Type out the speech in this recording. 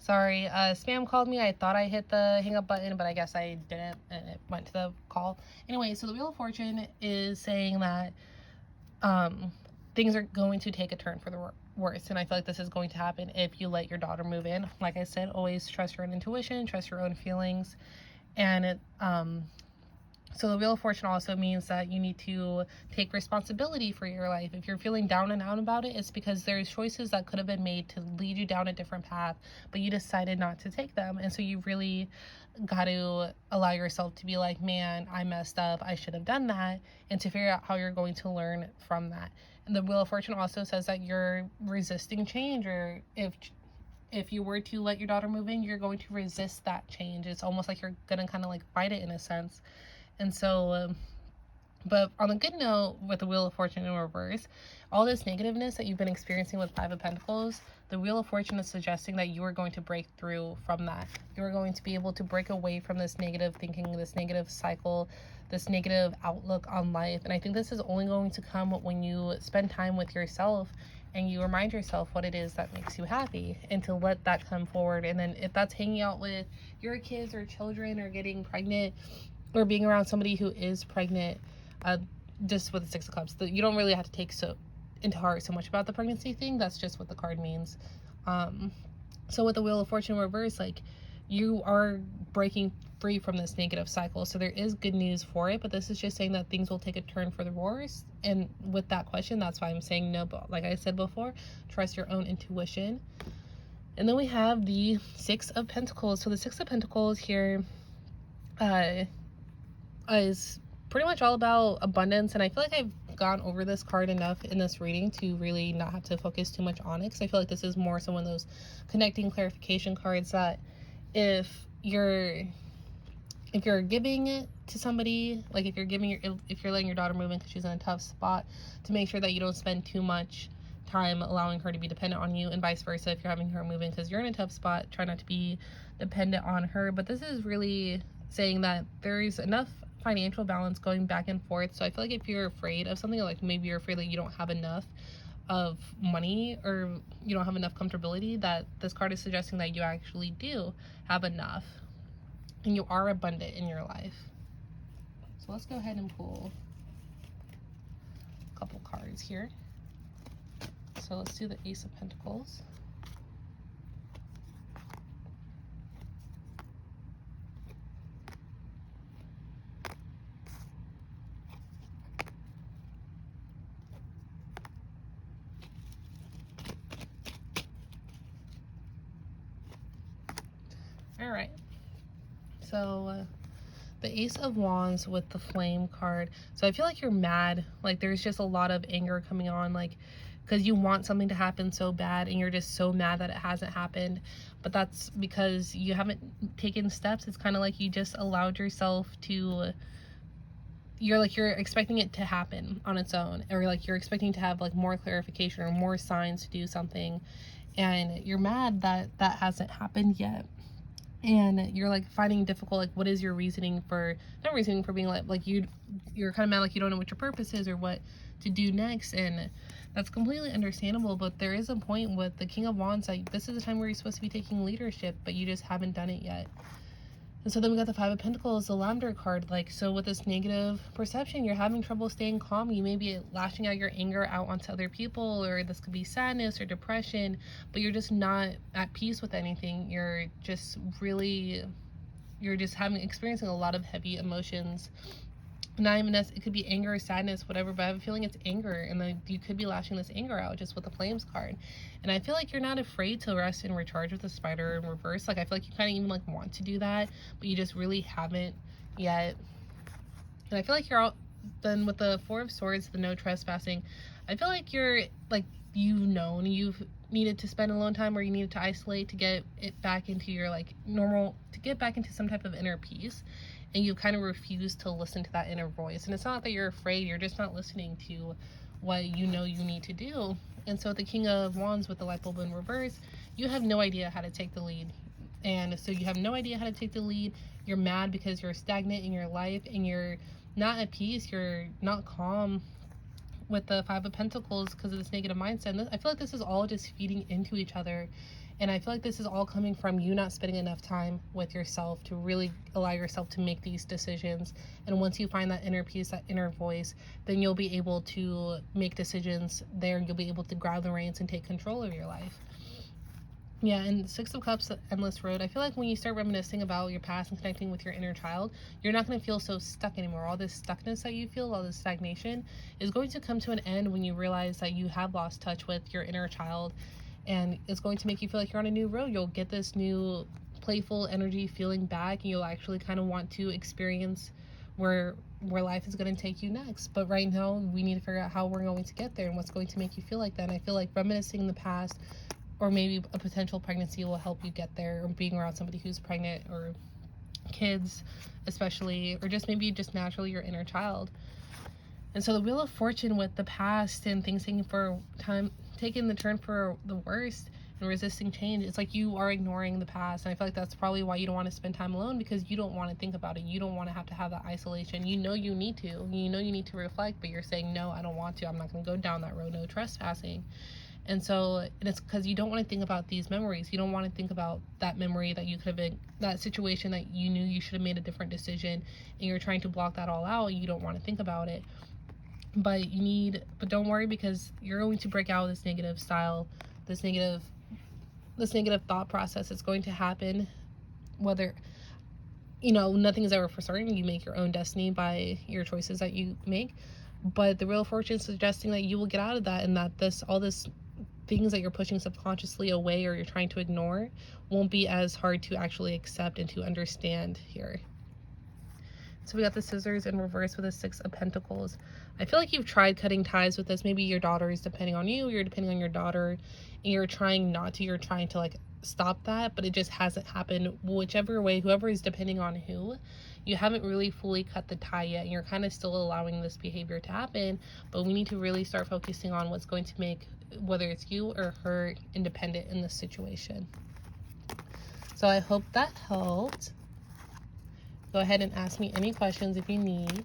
Sorry, spam called me. I thought I hit the hang up button, but I guess I didn't, and it went to the call. Anyway, so the Wheel of Fortune is saying that things are going to take a turn for the worse, and I feel like this is going to happen if you let your daughter move in. Like I said, always trust your own intuition, trust your own feelings, and so the Wheel of Fortune also means that you need to take responsibility for your life. If you're feeling down and out about it, it's because there's choices that could have been made to lead you down a different path, but you decided not to take them. And so you really got to allow yourself to be like, man, I messed up. I should have done that. And to figure out how you're going to learn from that. And the Wheel of Fortune also says that you're resisting change, or if you were to let your daughter move in, you're going to resist that change. It's almost like you're going to kind of like fight it in a sense. And so, but on a good note, with the Wheel of Fortune in reverse, all this negativeness that you've been experiencing with Five of Pentacles, the Wheel of Fortune is suggesting that you are going to break through from that. You are going to be able to break away from this negative thinking, this negative cycle, this negative outlook on life. And I think this is only going to come when you spend time with yourself and you remind yourself what it is that makes you happy, and to let that come forward. And then if that's hanging out with your kids or children, or getting pregnant, or being around somebody who is pregnant, just with the Six of Cups, you don't really have to take into heart so much about the pregnancy thing. That's just what the card means. So with the Wheel of Fortune reverse, like, you are breaking free from this negative cycle. So there is good news for it, but this is just saying that things will take a turn for the worse. And with that question, that's why I'm saying no. But like I said before, trust your own intuition. And then we have the Six of Pentacles. So the Six of Pentacles here is pretty much all about abundance, and I feel like I've gone over this card enough in this reading to really not have to focus too much on it, because I feel like this is more so one of those connecting clarification cards that if you're giving it to somebody, like if you're letting your daughter move in because she's in a tough spot, to make sure that you don't spend too much time allowing her to be dependent on you, and vice versa. If you're having her move in because you're in a tough spot, try not to be dependent on her. But this is really saying that there's enough financial balance going back and forth. So I feel like if you're afraid of something, like maybe you're afraid that you don't have enough of money, or you don't have enough comfortability, that this card is suggesting that you actually do have enough and you are abundant in your life. So let's go ahead and pull a couple cards here. So let's do the Ace of Pentacles. All right. So the Ace of Wands with the Flame card. So I feel like you're mad. Like there's just a lot of anger coming on, like, because you want something to happen so bad and you're just so mad that it hasn't happened. But that's because you haven't taken steps. It's kind of like you just allowed yourself to, you're expecting it to happen on its own, or like you're expecting to have like more clarification or more signs to do something, and you're mad that that hasn't happened yet. And you're like finding it difficult, like, what is your reasoning for, not reasoning for being like you're kind of mad, like you don't know what your purpose is or what to do next. And that's completely understandable, but there is a point with the King of Wands, like this is the time where you're supposed to be taking leadership, but you just haven't done it yet. And so then we got the Five of Pentacles, the Lavender card. Like, so with this negative perception, you're having trouble staying calm. You may be lashing out your anger out onto other people, or this could be sadness or depression, but you're just not at peace with anything. You're just experiencing a lot of heavy emotions. Not even it could be anger or sadness, whatever, but I have a feeling it's anger, and then you could be lashing this anger out just with the Flames card. And I feel like you're not afraid to rest and recharge with the Spider in reverse. Like I feel like you kind of even like want to do that, but you just really haven't yet. And I feel like you're all then with the Four of Swords, the no trespassing. I feel like you're like, you've needed to spend alone time, or you needed to isolate to get it back into your like normal, to get back into some type of inner peace. And you kind of refuse to listen to that inner voice. And it's not that you're afraid, you're just not listening to what you know you need to do. And so the King of Wands with the light bulb in reverse, you have no idea how to take the lead. And so you have no idea how to take the lead. You're mad because you're stagnant in your life and you're not at peace, you're not calm with the Five of Pentacles because of this negative mindset. And I feel like this is all just feeding into each other. And I feel like this is all coming from you not spending enough time with yourself to really allow yourself to make these decisions. And once you find that inner peace, that inner voice, then you'll be able to make decisions there. You'll be able to grab the reins and take control of your life. Yeah, and Six of Cups, the Endless Road. I feel like when you start reminiscing about your past and connecting with your inner child, you're not going to feel so stuck anymore. All this stuckness that you feel, all this stagnation, is going to come to an end when you realize that you have lost touch with your inner child, and it's going to make you feel like you're on a new road. You'll get this new playful energy feeling back, and you'll actually kind of want to experience where life is going to take you next. But right now, we need to figure out how we're going to get there and what's going to make you feel like that. And I feel like reminiscing the past, or maybe a potential pregnancy, will help you get there, or being around somebody who's pregnant, or kids especially, or just maybe just naturally your inner child. And so the Wheel of Fortune with the past and things taking the turn for the worst and resisting change, it's like you are ignoring the past. And I feel like that's probably why you don't want to spend time alone, because you don't want to think about it. You don't want to have that isolation. You know you need to reflect, but you're saying, no, I don't want to. I'm not going to go down that road. No trespassing. And it's because you don't want to think about these memories. You don't want to think about that memory that you could have been, that situation that you knew you should have made a different decision, and you're trying to block that all out. You don't want to think about it. But don't worry, because you're going to break out of this negative style, this negative thought process. It's going to happen, whether, nothing is ever for certain. You make your own destiny by your choices that you make. But the Wheel of Fortune is suggesting that you will get out of that, and that all this things that you're pushing subconsciously away or you're trying to ignore won't be as hard to actually accept and to understand here. So we got the Scissors in reverse with the Six of Pentacles. I feel like you've tried cutting ties with this. Maybe your daughter is depending on you, you're depending on your daughter, and you're trying not to. You're trying to stop that, but it just hasn't happened. Whichever way, whoever is depending on who, you haven't really fully cut the tie yet, and you're kind of still allowing this behavior to happen. But we need to really start focusing on what's going to make, whether it's you or her, independent in this situation. So I hope that helped. Go ahead and ask me any questions if you need.